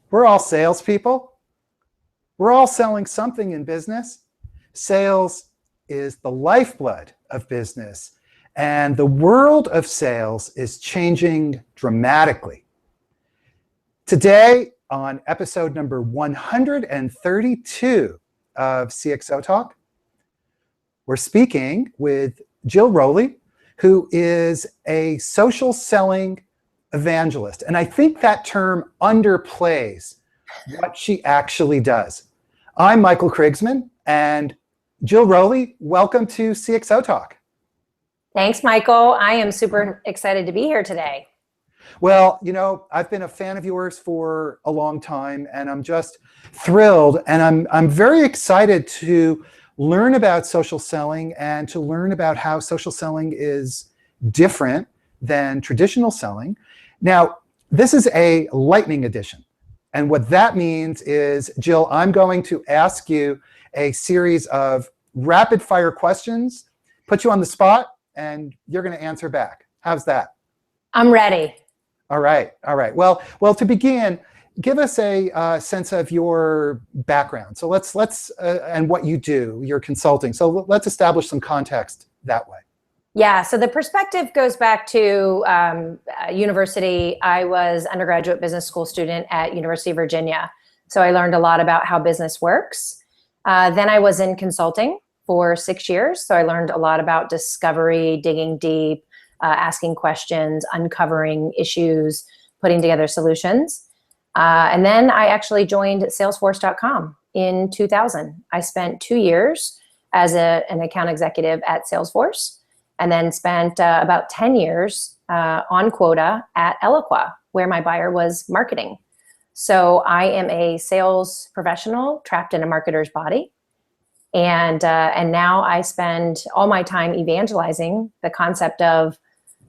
We're all salespeople. We're all selling something in business. Sales is the lifeblood of business, and the world of sales is changing dramatically. Today, on episode number 132 of CXOTalk, we're speaking with Jill Rowley, who is a social selling evangelist. And I think that term underplays what she actually does. I'm Michael Krigsman, and Jill Rowley, welcome to CXOTalk. Thanks, Michael. I am super excited to be here today. Well, you know, I've been a fan of yours for a long time, and I'm just thrilled, and I'm very excited to learn about social selling and to learn about how social selling is different than traditional selling. Now, this is a lightning edition. And what that means is, Jill, I'm going to ask you a series of rapid fire questions, put you on the spot, and you're going to answer back. How's that? I'm ready. All right. All right. Well, to begin, give us a sense of your background. So let's and what you do, your consulting. So let's establish some context that way. Yeah, so the perspective goes back to university. I was undergraduate business school student at University of Virginia. So I learned a lot about how business works. Then I was in consulting for 6 years. So I learned a lot about discovery, digging deep, asking questions, uncovering issues, putting together solutions. And then I actually joined Salesforce.com in 2000. I spent 2 years as an account executive at Salesforce, and then spent about 10 years on quota at Eloqua, where my buyer was marketing. So I am a sales professional trapped in a marketer's body. And now I spend all my time evangelizing the concept of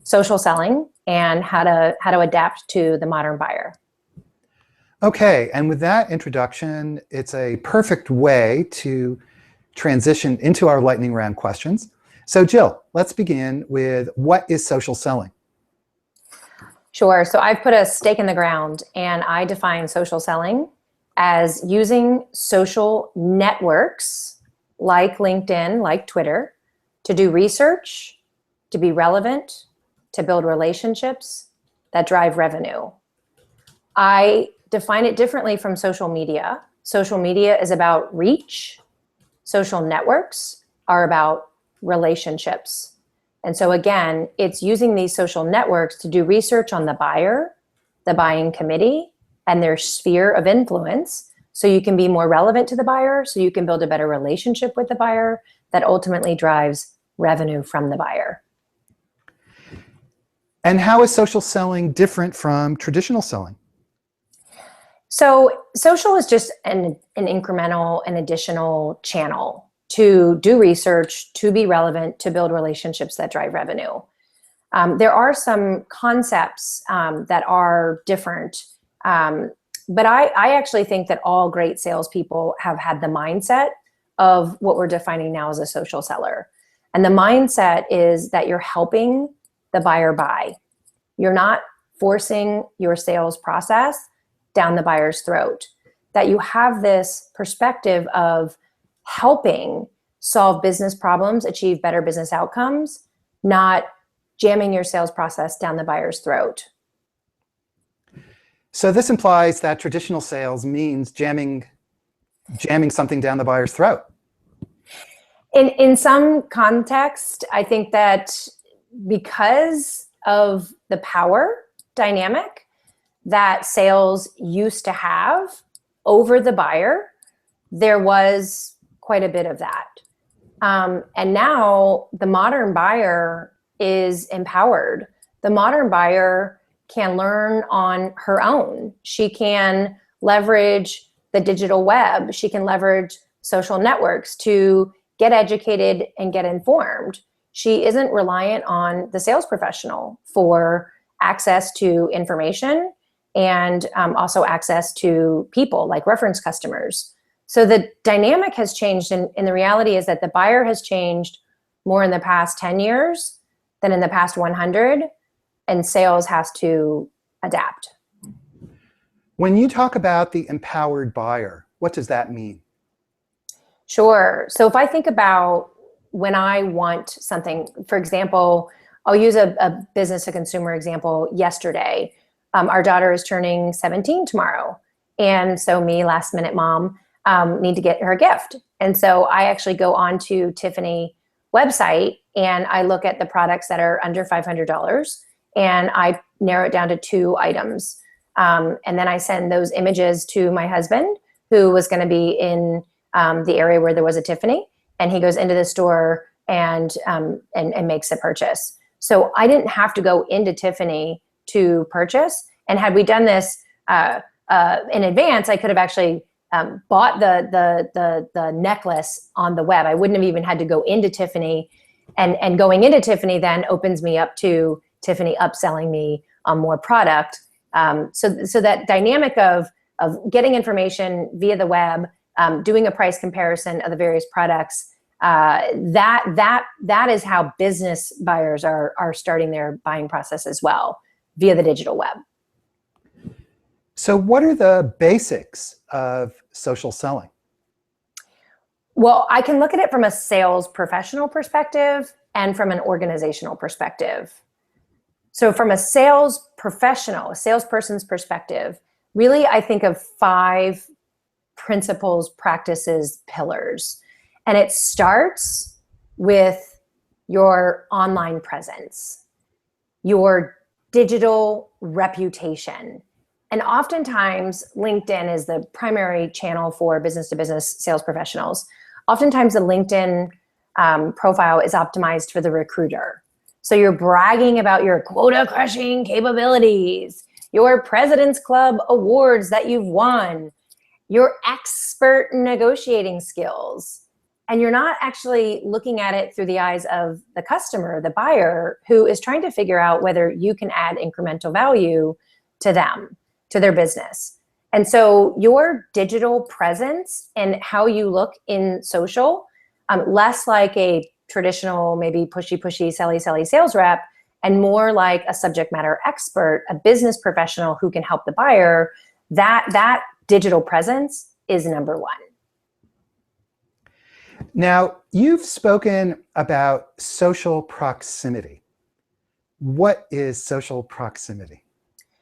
social selling and how to adapt to the modern buyer. Okay, and with that introduction, it's a perfect way to transition into our lightning round questions. So Jill, let's begin with, what is social selling? Sure. So I've put a stake in the ground, and I define social selling as using social networks like LinkedIn, like Twitter, to do research, to be relevant, to build relationships that drive revenue. I define it differently from social media. Social media is about reach. Social networks are about relationships. And so again, it's using these social networks to do research on the buyer, the buying committee, and their sphere of influence, so you can be more relevant to the buyer, so you can build a better relationship with the buyer that ultimately drives revenue from the buyer. And how is social selling different from traditional selling? So social is just an incremental and additional channel to do research, to be relevant, to build relationships that drive revenue. There are some concepts that are different, but I actually think that all great salespeople have had the mindset of what we're defining now as a social seller. And the mindset is that you're helping the buyer buy. You're not forcing your sales process down the buyer's throat. That you have this perspective of helping solve business problems, achieve better business outcomes, not jamming your sales process down the buyer's throat. So this implies that traditional sales means jamming something down the buyer's throat. In some context, I think that because of the power dynamic that sales used to have over the buyer, there was quite a bit of that. And now the modern buyer is empowered. The modern buyer can learn on her own. She can leverage the digital web. She can leverage social networks to get educated and get informed. She isn't reliant on the sales professional for access to information and also access to people like reference customers. So the dynamic has changed, and the reality is that the buyer has changed more in the past 10 years than in the past 100, and sales has to adapt. When you talk about the empowered buyer, what does that mean? Sure. So if I think about when I want something, for example, I'll use a business to consumer example yesterday. Our daughter is turning 17 tomorrow. And so me, last minute mom, need to get her a gift. And so I actually go on to Tiffany website and I look at the products that are under $500 and I narrow it down to 2 items. And then I send those images to my husband, who was going to be in the area where there was a Tiffany, and he goes into the store and makes a purchase. So I didn't have to go into Tiffany to purchase. And had we done this in advance, I could have actually bought the necklace on the web. I wouldn't have even had to go into Tiffany, and going into Tiffany then opens me up to Tiffany upselling me on more product. So that dynamic of getting information via the web, doing a price comparison of the various products, that is how business buyers are starting their buying process as well, via the digital web. So what are the basics of social selling? Well, I can look at it from a sales professional perspective and from an organizational perspective. So from a sales professional, a salesperson's perspective, really I think of 5 principles, practices, pillars. And it starts with your online presence, your digital reputation. And oftentimes LinkedIn is the primary channel for business to business sales professionals. Oftentimes the LinkedIn profile is optimized for the recruiter. So you're bragging about your quota crushing capabilities, your President's Club awards that you've won, your expert negotiating skills. And you're not actually looking at it through the eyes of the customer, the buyer, who is trying to figure out whether you can add incremental value to them, to their business. And so your digital presence and how you look in social, less like a traditional, maybe pushy, selly sales rep, and more like a subject matter expert, a business professional who can help the buyer, that digital presence is number 1. Now, you've spoken about social proximity. What is social proximity?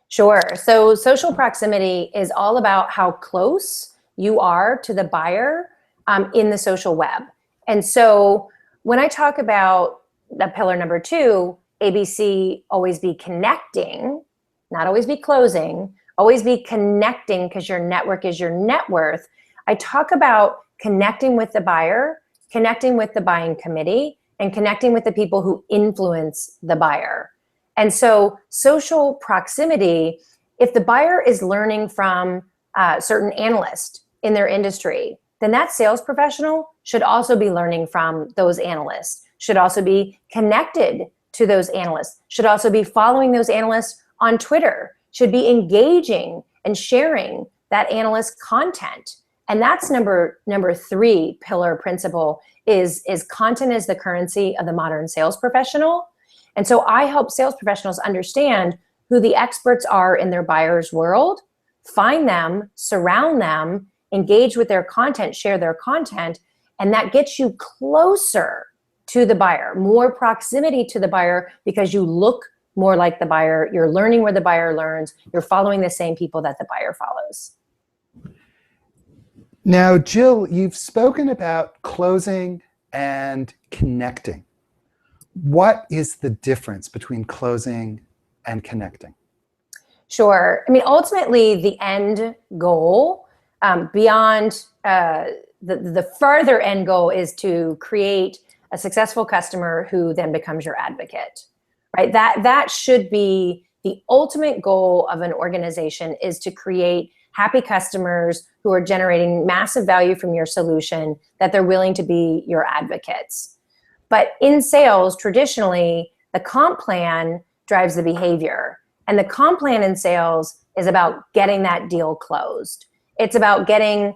Sure. So social proximity is all about how close you are to the buyer in the social web. And so when I talk about the pillar number 2, ABC, always be connecting, not always be closing, always be connecting, because your network is your net worth. I talk about connecting with the buyer, connecting with the buying committee, and connecting with the people who influence the buyer. And so social proximity, if the buyer is learning from a certain analyst in their industry, then that sales professional should also be learning from those analysts, should also be connected to those analysts, should also be following those analysts on Twitter, should be engaging and sharing that analyst content. And that's number 3 pillar principle is content is the currency of the modern sales professional. And so I help sales professionals understand who the experts are in their buyer's world, find them, surround them, engage with their content, share their content, and that gets you closer to the buyer, more proximity to the buyer, because you look more like the buyer, you're learning where the buyer learns, you're following the same people that the buyer follows. Now, Jill, you've spoken about closing and connecting. What is the difference between closing and connecting? Sure. I mean, ultimately, the end goal, beyond the further end goal, is to create a successful customer who then becomes your advocate, right? That should be the ultimate goal of an organization, is to create happy customers who are generating massive value from your solution, that they're willing to be your advocates. But in sales, traditionally, the comp plan drives the behavior. And the comp plan in sales is about getting that deal closed. It's about getting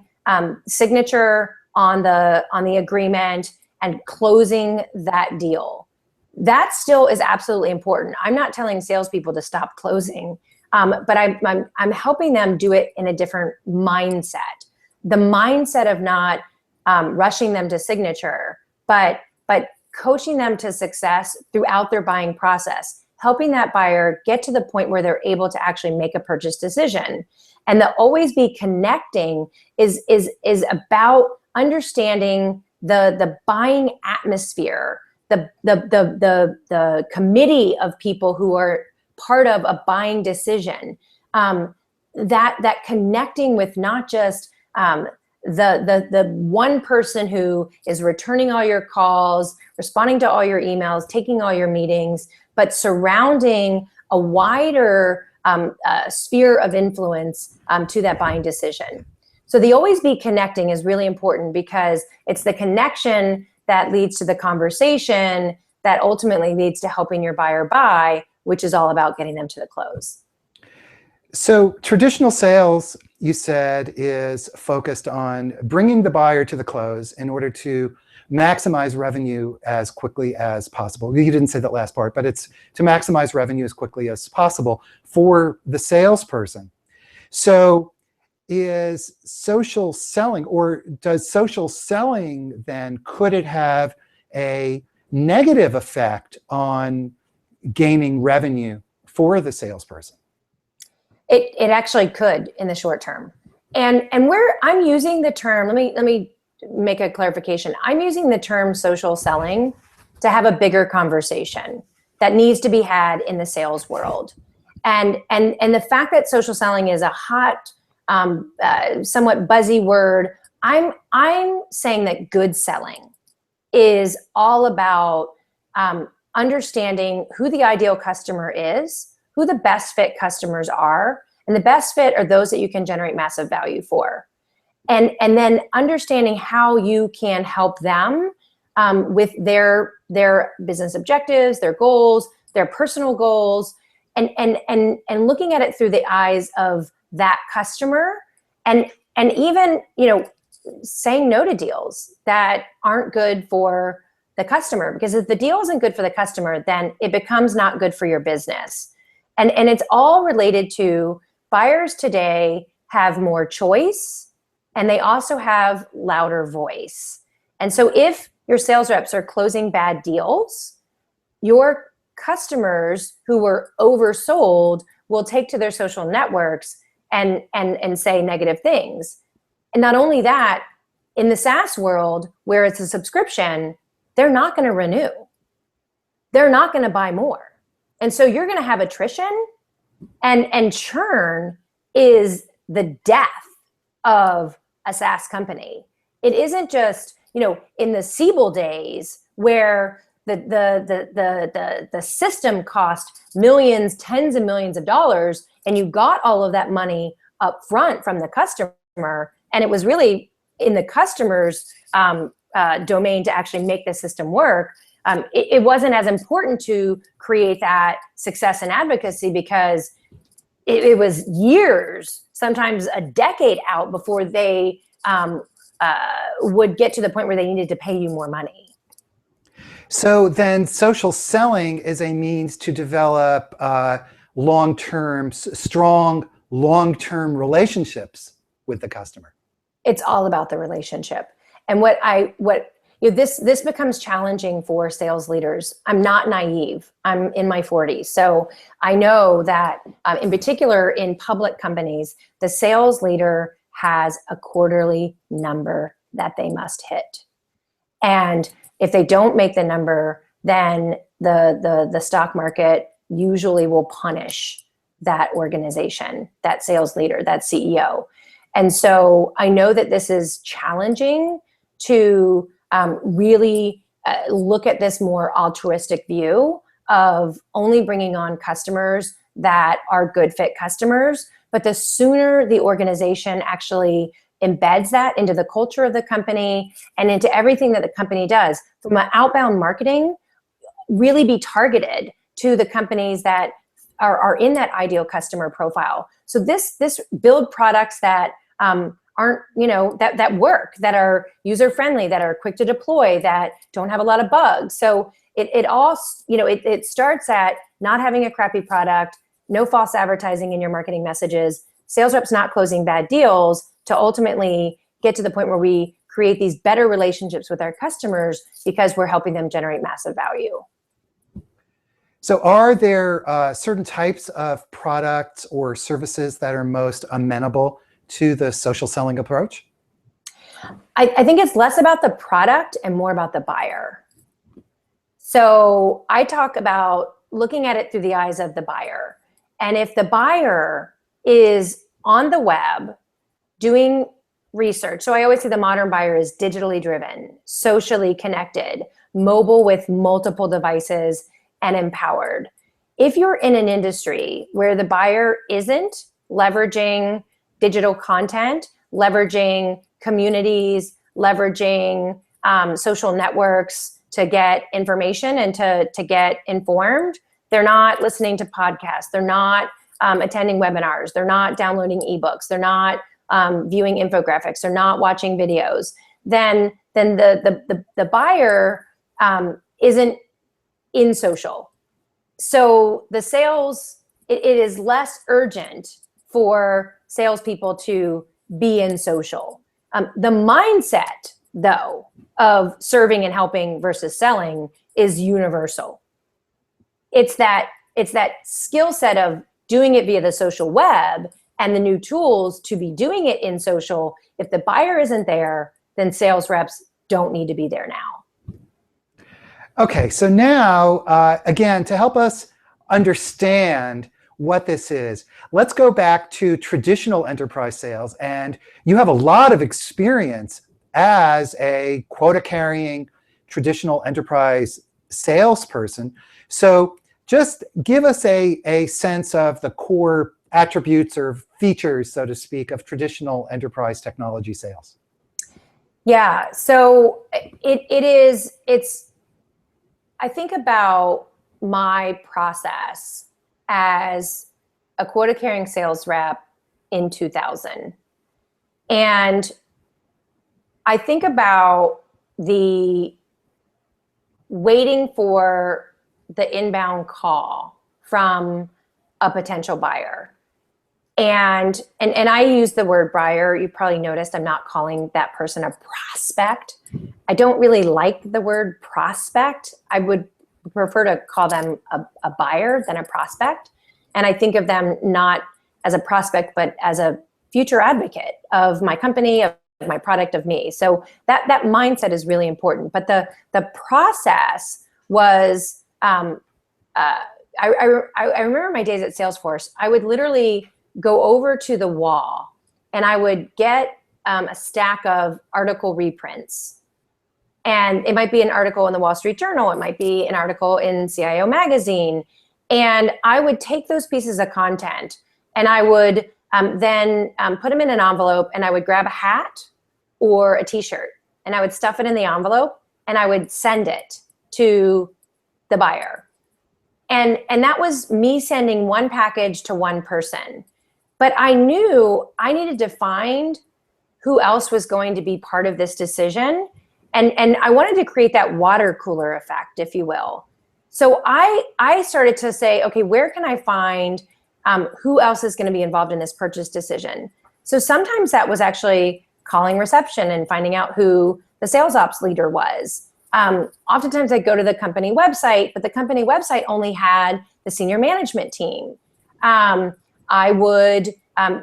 signature on the agreement and closing that deal. That still is absolutely important. I'm not telling salespeople to stop closing. but I'm helping them do it in a different mindset. The mindset of not rushing them to signature, but coaching them to success throughout their buying process, helping that buyer get to the point where they're able to actually make a purchase decision. And the always be connecting is about understanding the buying atmosphere, the committee of people who are part of a buying decision, that connecting with not just the one person who is returning all your calls, responding to all your emails, taking all your meetings, but surrounding a wider sphere of influence to that buying decision. So the always be connecting is really important, because it's the connection that leads to the conversation that ultimately leads to helping your buyer buy, which is all about getting them to the close. So traditional sales, you said, is focused on bringing the buyer to the close in order to maximize revenue as quickly as possible. You didn't say that last part, but it's to maximize revenue as quickly as possible for the salesperson. So is social selling, or does social selling then, could it have a negative effect on gaining revenue for the salesperson? It actually could in the short term. And where I'm using the term, let me make a clarification. I'm using the term social selling to have a bigger conversation that needs to be had in the sales world. And the fact that social selling is a hot, somewhat buzzy word, I'm saying that good selling is all about understanding who the ideal customer is, who the best fit customers are, and the best fit are those that you can generate massive value for. And then understanding how you can help them with their business objectives, their goals, their personal goals, and looking at it through the eyes of that customer, and even, saying no to deals that aren't good for the customer. Because if the deal isn't good for the customer, then it becomes not good for your business. And it's all related to buyers today have more choice, and they also have louder voice. And so if your sales reps are closing bad deals, your customers who were oversold will take to their social networks and say negative things. And not only that, in the SaaS world where it's a subscription, they're not going to renew. They're not going to buy more. And so you're going to have attrition, and churn is the death of a SaaS company. It isn't just, in the Siebel days where the system cost millions, tens of millions of dollars, and you got all of that money up front from the customer, and it was really in the customer's domain to actually make the system work. It wasn't as important to create that success and advocacy, because it was years, sometimes a decade out before they would get to the point where they needed to pay you more money. So then social selling is a means to develop strong long-term relationships with the customer. It's all about the relationship. And this becomes challenging for sales leaders. I'm not naive. I'm in my 40s. So I know that in particular in public companies, the sales leader has a quarterly number that they must hit. And if they don't make the number, then the stock market usually will punish that organization, that sales leader, that CEO. And so I know that this is challenging to really look at this more altruistic view of only bringing on customers that are good fit customers. But the sooner the organization actually embeds that into the culture of the company and into everything that the company does, from an outbound marketing, really be targeted to the companies that are in that ideal customer profile. So this build products that aren't, that work, that are user friendly, that are quick to deploy, that don't have a lot of bugs. So it all, it starts at not having a crappy product, no false advertising in your marketing messages, sales reps not closing bad deals, to ultimately get to the point where we create these better relationships with our customers because we're helping them generate massive value. So are there certain types of products or services that are most amenable to the social selling approach? I think it's less about the product and more about the buyer. So I talk about looking at it through the eyes of the buyer. And if the buyer is on the web doing research, so I always say the modern buyer is digitally driven, socially connected, mobile with multiple devices, and empowered. If you're in an industry where the buyer isn't leveraging digital content, leveraging communities, leveraging social networks to get information and to get informed, they're not listening to podcasts, they're not attending webinars, they're not downloading ebooks, they're not viewing infographics, they're not watching videos, then the buyer isn't in social. So the sales, it is less urgent for salespeople to be in social. The mindset, though, of serving and helping versus selling is universal. It's that skill set of doing it via the social web and the new tools to be doing it in social. If the buyer isn't there, then sales reps don't need to be there now. Okay, so now, again, to help us understand what this is, let's go back to traditional enterprise sales. And you have a lot of experience as a quota-carrying traditional enterprise salesperson. So just give us a sense of the core attributes or features, so to speak, of traditional enterprise technology sales. Yeah, so it's I think about my process as a quota-carrying sales rep in 2000. And I think about the waiting for the inbound call from a potential buyer. And I use the word buyer. You probably noticed I'm not calling that person a prospect. I don't really like the word prospect. I would prefer to call them a buyer than a prospect. And I think of them not as a prospect, but as a future advocate of my company, of my product, of me. So that mindset is really important. But the process was, I remember my days at Salesforce. I would literally go over to the wall and I would get a stack of article reprints. And it might be an article in the Wall Street Journal. It might be an article in CIO Magazine. And I would take those pieces of content and I would then put them in an envelope, and I would grab a hat or a t-shirt and I would stuff it in the envelope and I would send it to the buyer. And that was me sending one package to one person. But I knew I needed to find who else was going to be part of this decision. And I wanted to create that water cooler effect, if you will. So I started to say, okay, where can I find who else is going to be involved in this purchase decision? So sometimes that was actually calling reception and finding out who the sales ops leader was. Oftentimes I'd go to the company website, but the company website only had the senior management team. I would,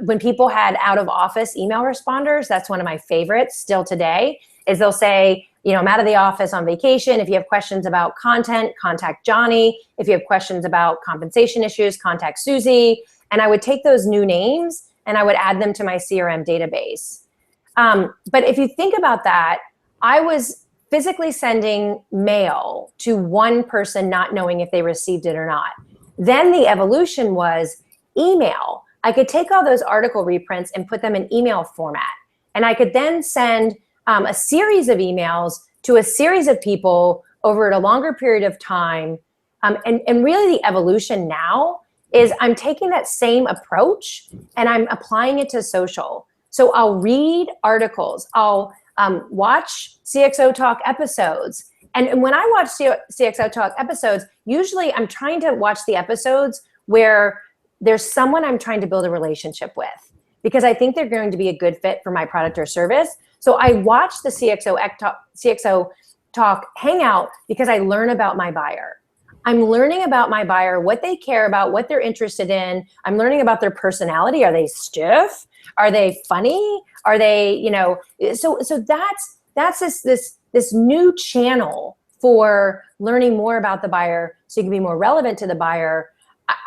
when people had out of office email responders, that's one of my favorites still today, is they'll say, you know, I'm out of the office on vacation. If you have questions about content, contact Johnny. If you have questions about compensation issues, contact Susie. And I would take those new names and I would add them to my CRM database. But if you think about that, I was physically sending mail to one person, not knowing if they received it or not. Then the evolution was email. I could take all those article reprints and put them in email format. And I could then send a series of emails to a series of people over a longer period of time. And really the evolution now is I'm taking that same approach and I'm applying it to social. So I'll read articles, I'll watch CXOTalk episodes. And when I watch CXOTalk episodes, usually I'm trying to watch the episodes where there's someone I'm trying to build a relationship with because I think they're going to be a good fit for my product or service. So I watch the CXO Talk Hangout because I learn about my buyer. I'm learning about my buyer, what they care about, what they're interested in. I'm learning about their personality. Are they stiff? Are they funny? Are they, you know, so that's this new channel for learning more about the buyer so you can be more relevant to the buyer.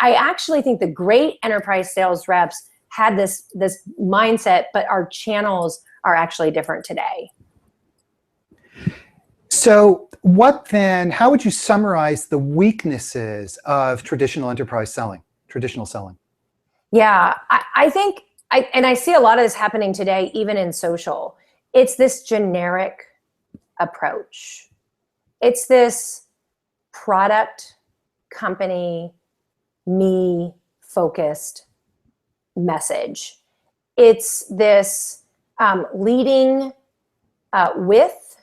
I actually think the great enterprise sales reps had this mindset, but our channels are actually different today. So how would you summarize the weaknesses of traditional enterprise selling, traditional selling? Yeah, I think, and I see a lot of this happening today, even in social. It's this generic approach. It's this product, company, me focused message. It's this leading with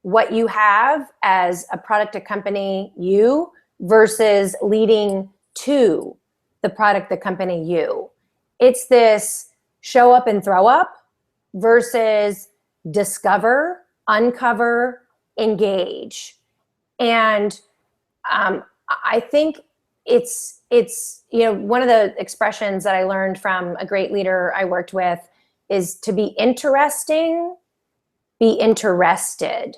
what you have as a product, a company, you, versus leading to the product, the company, you. It's this show up and throw up versus discover, uncover, engage. And I think it's you know, one of the expressions that I learned from a great leader I worked with is to be interesting, be interested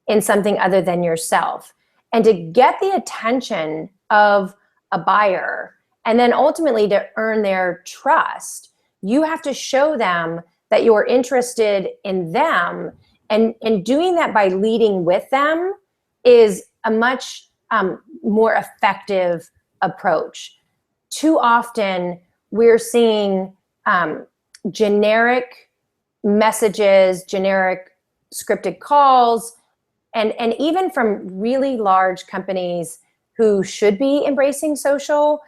in something other than yourself. And to get the attention of a buyer and then ultimately to earn their trust, you have to show them that you're interested in them. And doing that by leading with them is a much more effective approach. Too often we're seeing generic messages, generic scripted calls, and even from really large companies who should be embracing social.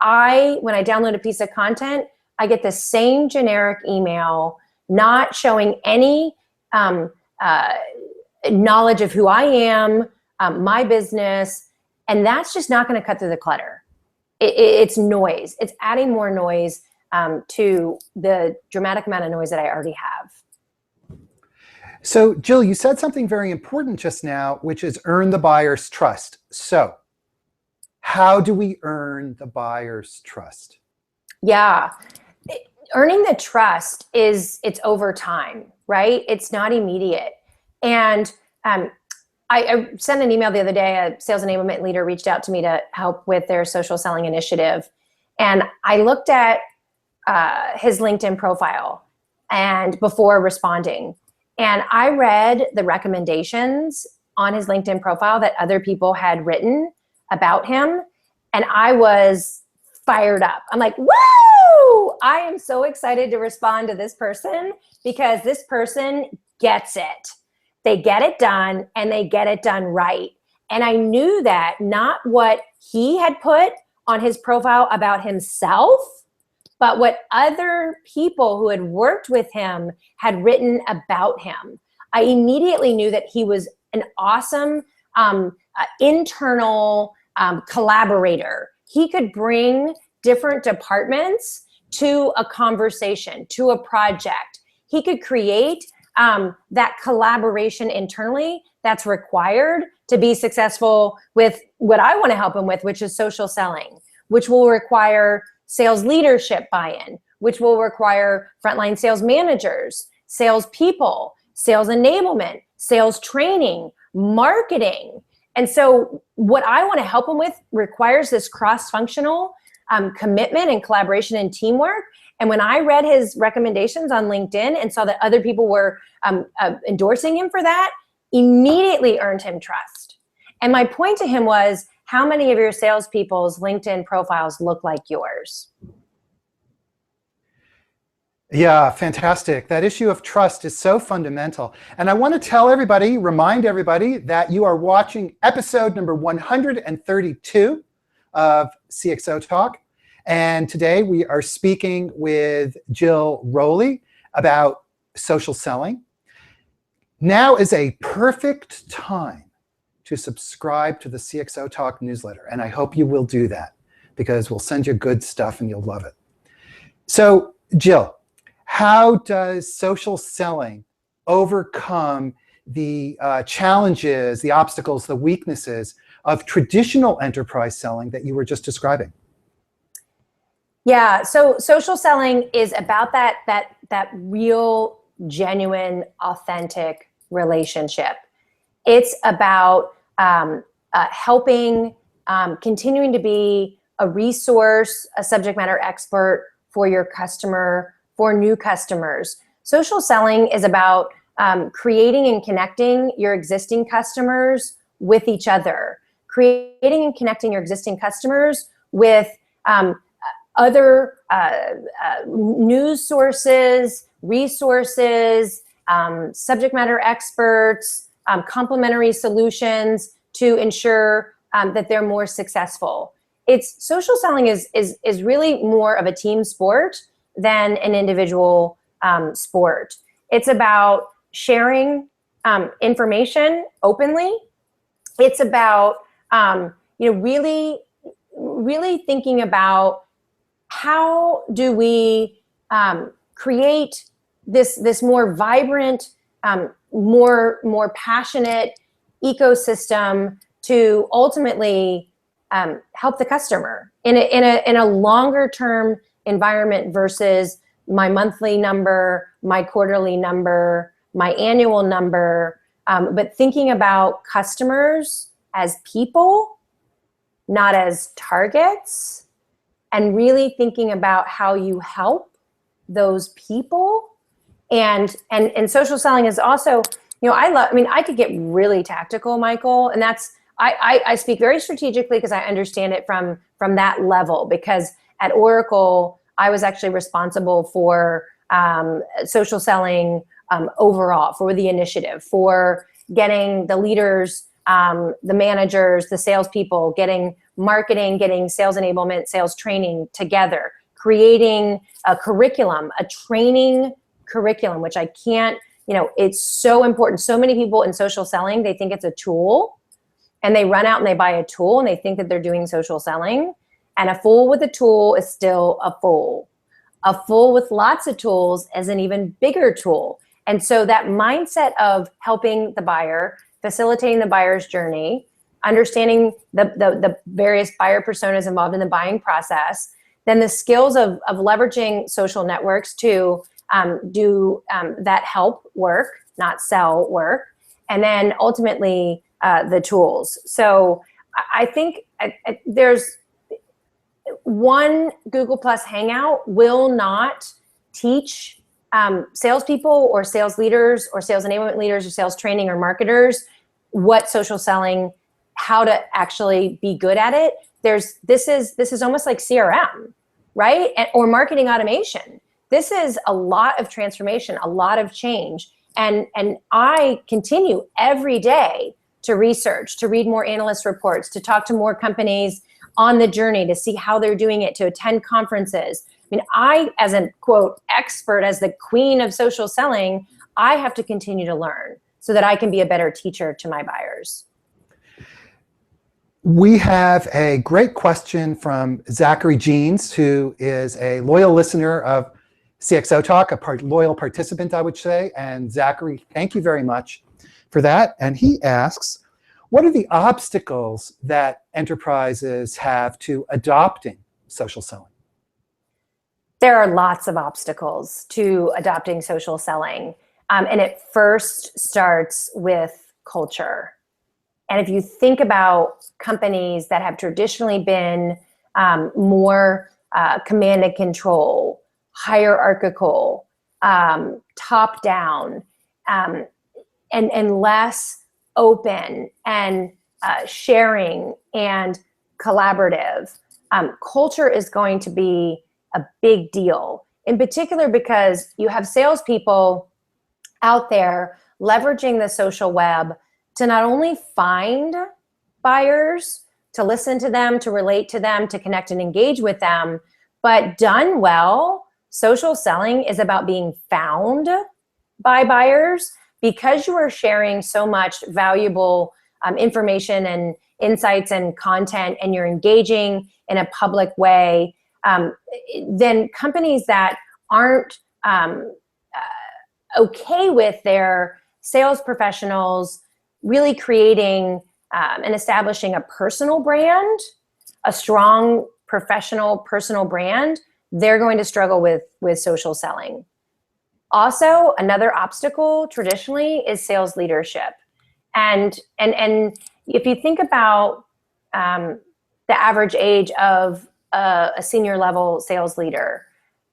When I download a piece of content, I get the same generic email, not showing any knowledge of who I am, my business, and that's just not going to cut through the clutter. It's noise. It's adding more noise to the dramatic amount of noise that I already have. So Jill, you said something very important just now, which is earn the buyer's trust. So how do we earn the buyer's trust? Yeah, earning the trust it's over time, right? It's not immediate. And I sent an email the other day. A sales enablement leader reached out to me to help with their social selling initiative. And I looked at his LinkedIn profile and before responding. And I read the recommendations on his LinkedIn profile that other people had written about him. And I was fired up. I'm like, woo! I am so excited to respond to this person because this person gets it. They get it done and they get it done right. And I knew that not what he had put on his profile about himself, but what other people who had worked with him had written about him. I immediately knew that he was an awesome internal collaborator. He could bring different departments to a conversation, to a project. He could create that collaboration internally that's required to be successful with what I want to help him with, which is social selling, which will require sales leadership buy-in, which will require frontline sales managers, sales people, sales enablement, sales training, marketing. And so what I want to help him with requires this cross-functional commitment and collaboration and teamwork. And when I read his recommendations on LinkedIn and saw that other people were endorsing him for that, immediately earned him trust. And my point to him was, how many of your salespeople's LinkedIn profiles look like yours? Yeah, fantastic. That issue of trust is so fundamental. And I want to remind everybody that you are watching episode number 132 of CXOTalk. And today we are speaking with Jill Rowley about social selling. Now is a perfect time to subscribe to the CXOTalk newsletter, and I hope you will do that. because we'll send you good stuff and you'll love it. So, Jill, how does social selling overcome the challenges, the obstacles, the weaknesses of traditional enterprise selling that you were just describing? Yeah, so social selling is about that real, genuine, authentic relationship. It's about helping, continuing to be a resource, a subject matter expert for your customer, for new customers. Social selling is about creating and connecting your existing customers with each other, creating and connecting your existing customers with other news sources, resources, subject matter experts, complementary solutions to ensure that they're more successful. Social selling is really more of a team sport than an individual sport. It's about sharing information openly. It's about really thinking about how do we create this more vibrant, more passionate ecosystem to ultimately help the customer in a longer term environment versus my monthly number, my quarterly number, my annual number, but thinking about customers as people, not as targets, and really thinking about how you help those people. And social selling is also, I could get really tactical, Michael, and that's, I speak very strategically because I understand it from that level, because at Oracle, I was actually responsible for social selling overall, for the initiative, for getting the leaders, the managers, the salespeople, getting marketing, getting sales enablement, sales training together, creating a curriculum, a training curriculum, which I can't, it's so important. So many people in social selling, they think it's a tool, and they run out and they buy a tool and they think that they're doing social selling. And a fool with a tool is still a fool. A fool with lots of tools is an even bigger tool. And so that mindset of helping the buyer, facilitating the buyer's journey, understanding the various buyer personas involved in the buying process, then the skills of leveraging social networks to do that help work, not sell work, and then ultimately the tools. So I think there's one Google Plus Hangout will not teach salespeople or sales leaders or sales enablement leaders or sales training or marketers what social selling, how to actually be good at it. This is almost like CRM, right? Or marketing automation. This is a lot of transformation, a lot of change. And I continue every day to research, to read more analyst reports, to talk to more companies on the journey, to see how they're doing it, to attend conferences. I mean, I, as a quote expert, as the queen of social selling, I have to continue to learn so that I can be a better teacher to my buyers. We have a great question from Zachary Jeans, who is a loyal listener of CXOTalk, a loyal participant, I would say. And Zachary, thank you very much for that. And he asks, what are the obstacles that enterprises have to adopting social selling? There are lots of obstacles to adopting social selling. And it first starts with culture. And if you think about companies that have traditionally been more command and control, hierarchical, top down, and less open and sharing and collaborative, culture is going to be a big deal. In particular, because you have salespeople out there leveraging the social web to not only find buyers, to listen to them, to relate to them, to connect and engage with them, but done well, social selling is about being found by buyers, because you are sharing so much valuable information and insights and content, and you're engaging in a public way, then companies that aren't okay with their sales professionals really creating and establishing a personal brand, a strong professional personal brand, they're going to struggle with social selling. Also, another obstacle traditionally is sales leadership. And if you think about the average age of a senior level sales leader,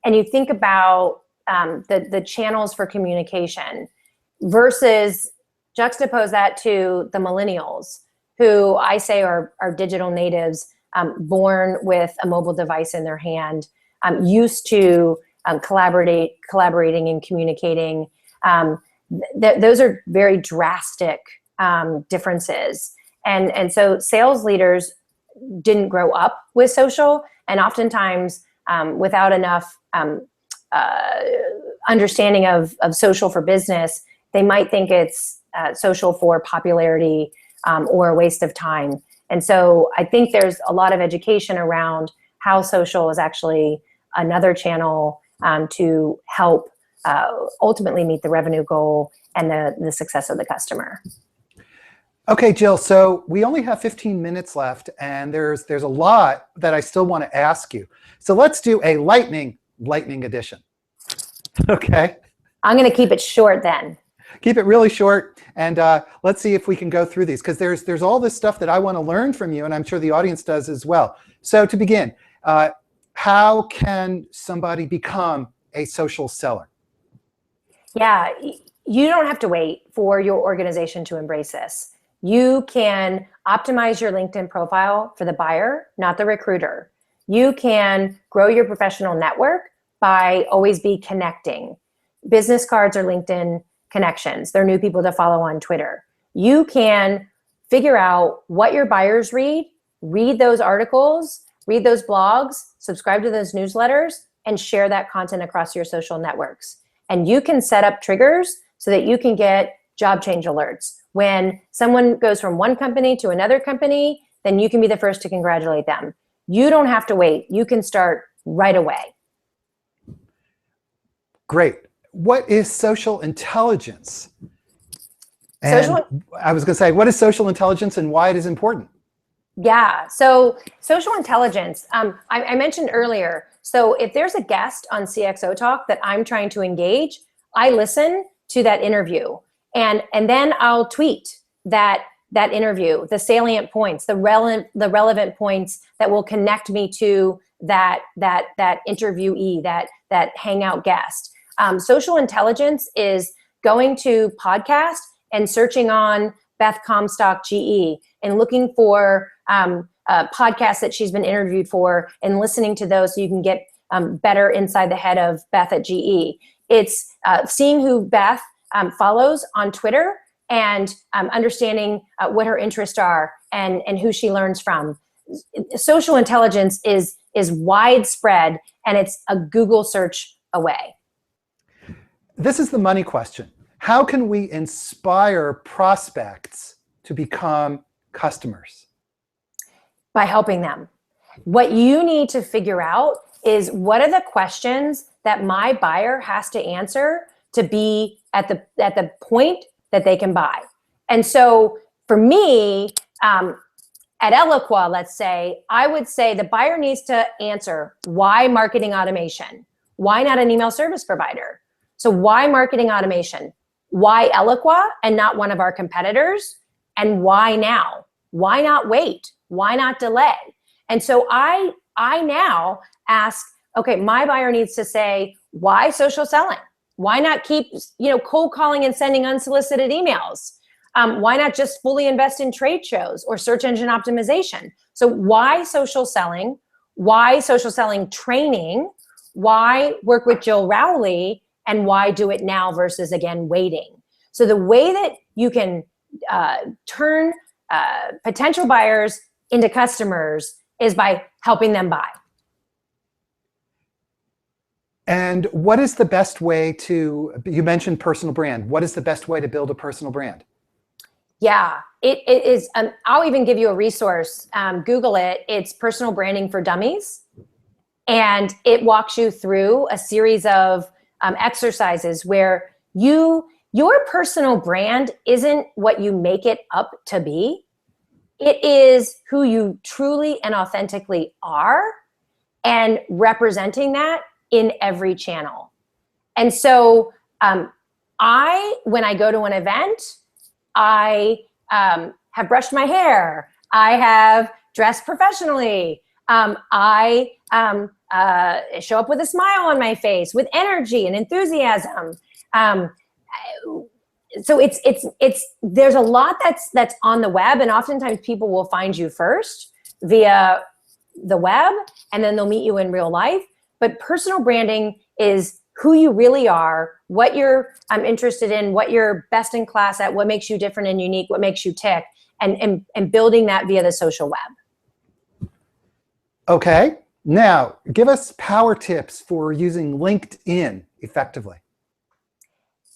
and you think about the channels for communication versus juxtapose that to the millennials, who I say are digital natives, born with a mobile device in their hand, used to collaborating and communicating. Those are very drastic differences. And so sales leaders didn't grow up with social, and oftentimes without enough understanding of social for business, they might think it's social for popularity or a waste of time. And so I think there's a lot of education around how social is actually another channel to help ultimately meet the revenue goal and the success of the customer. Okay, Jill, so we only have 15 minutes left, and there's a lot that I still want to ask you. So let's do a lightning edition. Okay? I'm going to keep it short then. Keep it really short, and let's see if we can go through these, because there's all this stuff that I want to learn from you, and I'm sure the audience does as well. So to begin, how can somebody become a social seller? Yeah, you don't have to wait for your organization to embrace this. You can optimize your LinkedIn profile for the buyer, not the recruiter. You can grow your professional network by always be connecting. Business cards are LinkedIn connections. They're new people to follow on Twitter. You can figure out what your buyers read those articles, read those blogs, subscribe to those newsletters, and share that content across your social networks. And you can set up triggers so that you can get job change alerts. When someone goes from one company to another company, then you can be the first to congratulate them. You don't have to wait. You can start right away. Great. What is social intelligence? And I was going to say, what is social intelligence and why it is important? Yeah, so social intelligence, I mentioned earlier, so if there's a guest on CXOTalk that I'm trying to engage, I listen to that interview, and then I'll tweet that interview, the salient points, the relevant points that will connect me to that interviewee, that hangout guest. Social intelligence is going to podcast and searching on Beth Comstock GE and looking for podcasts that she's been interviewed for and listening to those so you can get better inside the head of Beth at GE. It's seeing who Beth follows on Twitter and understanding what her interests are and who she learns from. Social intelligence is widespread, and it's a Google search away. This is the money question. How can we inspire prospects to become customers? By helping them. What you need to figure out is, what are the questions that my buyer has to answer to be at the point that they can buy. And so for me, at Eloqua, let's say, I would say the buyer needs to answer, why marketing automation? Why not an email service provider? So why marketing automation? Why Eloqua and not one of our competitors? And why now? Why not wait? Why not delay? And so I now ask, okay, my buyer needs to say, why social selling? Why not keep, cold calling and sending unsolicited emails? Why not just fully invest in trade shows or search engine optimization? So why social selling? Why social selling training? Why work with Jill Rowley? And why do it now versus, again, waiting? So the way that you can turn potential buyers into customers is by helping them buy. And what is the best way to, you mentioned personal brand. What is the best way to build a personal brand? Yeah, it is. I'll even give you a resource. Google it. It's Personal Branding for Dummies. And it walks you through a series of exercises where your personal brand isn't what you make it up to be. It is who you truly and authentically are, and representing that in every channel. And so when I go to an event, I have brushed my hair. I have dressed professionally. I show up with a smile on my face, with energy and enthusiasm. So there's a lot that's on the web, and oftentimes people will find you first via the web, and then they'll meet you in real life. But personal branding is who you really are, what you're interested in, what you're best in class at, what makes you different and unique, what makes you tick, and building that via the social web. Okay, now give us power tips for using LinkedIn effectively.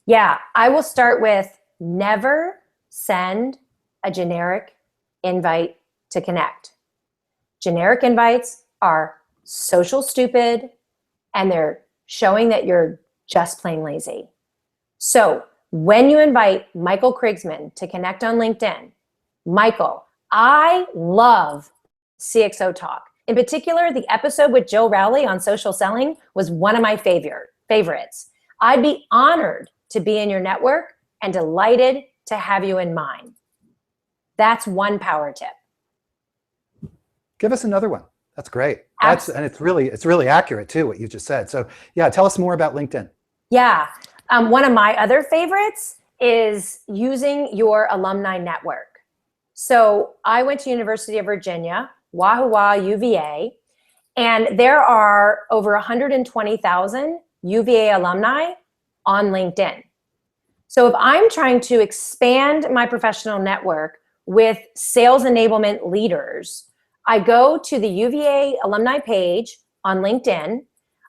Yeah, I will start with never send a generic invite to connect. Generic invites are social stupid, and they're showing that you're just plain lazy. So when you invite Michael Krigsman to connect on LinkedIn, Michael, I love CXOTalk. In particular, the episode with Joe Rowley on social selling was one of my favorites. I'd be honored to be in your network and delighted to have you in mine. That's one power tip. Give us another one. That's great. And it's really accurate too, what you just said. So yeah, tell us more about LinkedIn. Yeah. One of my other favorites is using your alumni network. So I went to University of Virginia, Wahoo UVA, and there are over 120,000 UVA alumni on LinkedIn. So if I'm trying to expand my professional network with sales enablement leaders, I go to the UVA alumni page on LinkedIn.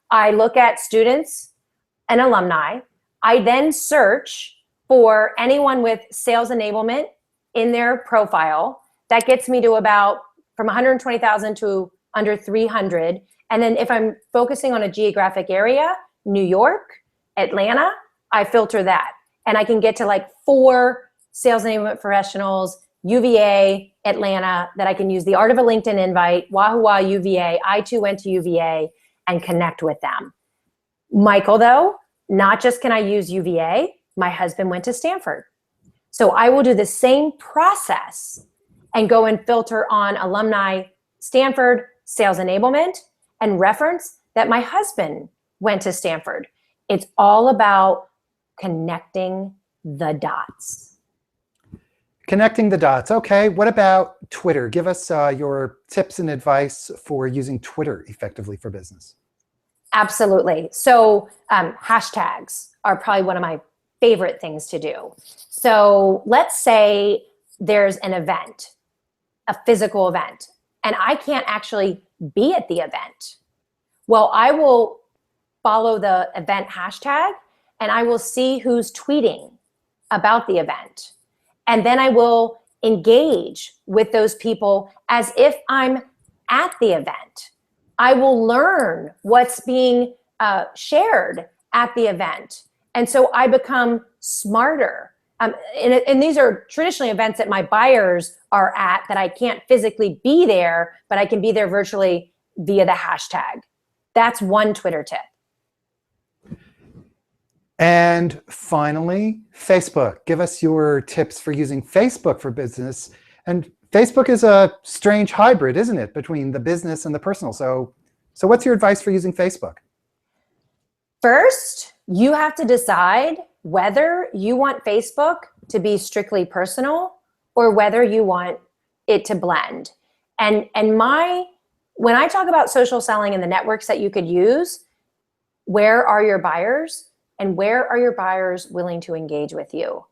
I look at students and alumni. I then search for anyone with sales enablement in their profile. That gets me to about from 120,000 to under 300. And then if I'm focusing on a geographic area, New York, Atlanta, I filter that. And I can get to like 4 sales enablement professionals, UVA, Atlanta, that I can use the art of a LinkedIn invite, Wahoo UVA, I too went to UVA, and connect with them. Michael, though, not just can I use UVA, my husband went to Stanford. So I will do the same process and go and filter on alumni, Stanford, sales enablement, and reference that my husband went to Stanford. It's all about connecting the dots. Connecting the dots. Okay, what about Twitter? Give us your tips and advice for using Twitter effectively for business. Absolutely. So hashtags are probably one of my favorite things to do. So let's say there's an event, a physical event, and I can't actually be at the event. Well, I will follow the event hashtag, and I will see who's tweeting about the event. And then I will engage with those people as if I'm at the event. I will learn what's being shared at the event. And so I become smarter. And these are traditionally events that my buyers are at that I can't physically be there, but I can be there virtually via the hashtag. That's one Twitter tip. And finally, Facebook. Give us your tips for using Facebook for business. And Facebook is a strange hybrid, isn't it, between the business and the personal? So what's your advice for using Facebook? First, you have to decide whether you want Facebook to be strictly personal or whether you want it to blend. And when I talk about social selling and the networks that you could use, where are your buyers? And where are your buyers willing to engage with you?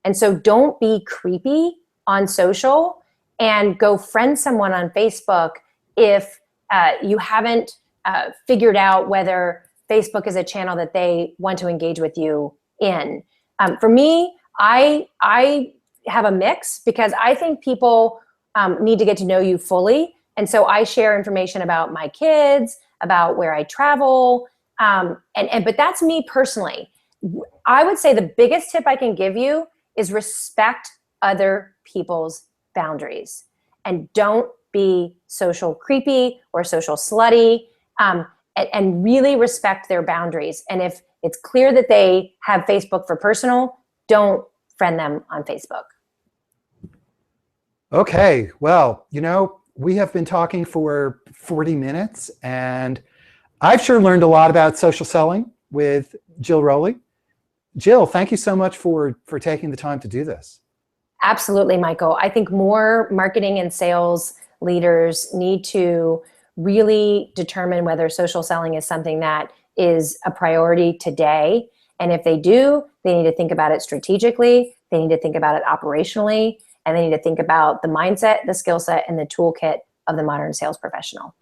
And so don't be creepy on social and go friend someone on Facebook if you haven't figured out whether Facebook is a channel that they want to engage with you in. For me, I have a mix, because I think people need to get to know you fully. And so I share information about my kids, about where I travel, but that's me personally. I would say the biggest tip I can give you is respect other people's boundaries, and don't be social creepy or social slutty, and really respect their boundaries. And if it's clear that they have Facebook for personal, don't friend them on Facebook. Okay, well, we have been talking for 40 minutes, and I've sure learned a lot about social selling with Jill Rowley. Jill, thank you so much for taking the time to do this. Absolutely, Michael. I think more marketing and sales leaders need to really determine whether social selling is something that is a priority today. And if they do, they need to think about it strategically, they need to think about it operationally, and they need to think about the mindset, the skill set, and the toolkit of the modern sales professional.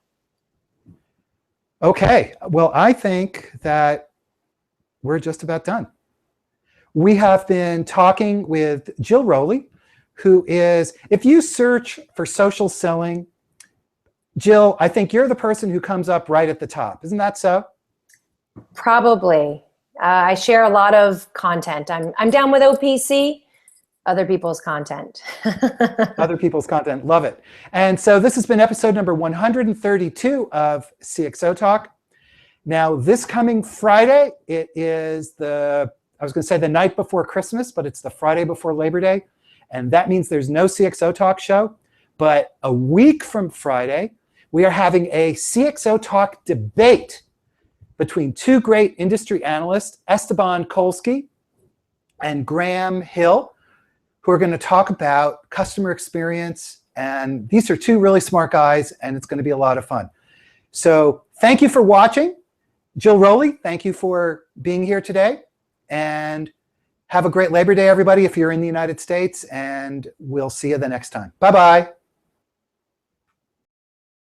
Okay, well, I think that we're just about done. We have been talking with Jill Rowley, who is, if you search for social selling, Jill, I think you're the person who comes up right at the top. Isn't that so? Probably. I share a lot of content. I'm down with OPC, other people's content. Other people's content, love it. And so this has been episode number 132 of CXOTalk. Now, this coming Friday, it is I was going to say the night before Christmas, but it's the Friday before Labor Day. And that means there's no CXOTalk show. But a week from Friday, we are having a CXOTalk debate between two great industry analysts, Esteban Kolsky and Graham Hill, who are going to talk about customer experience. And these are two really smart guys, and it's going to be a lot of fun. So thank you for watching. Jill Rowley, thank you for being here today. And have a great Labor Day, everybody, if you're in the United States. And we'll see you the next time. Bye-bye.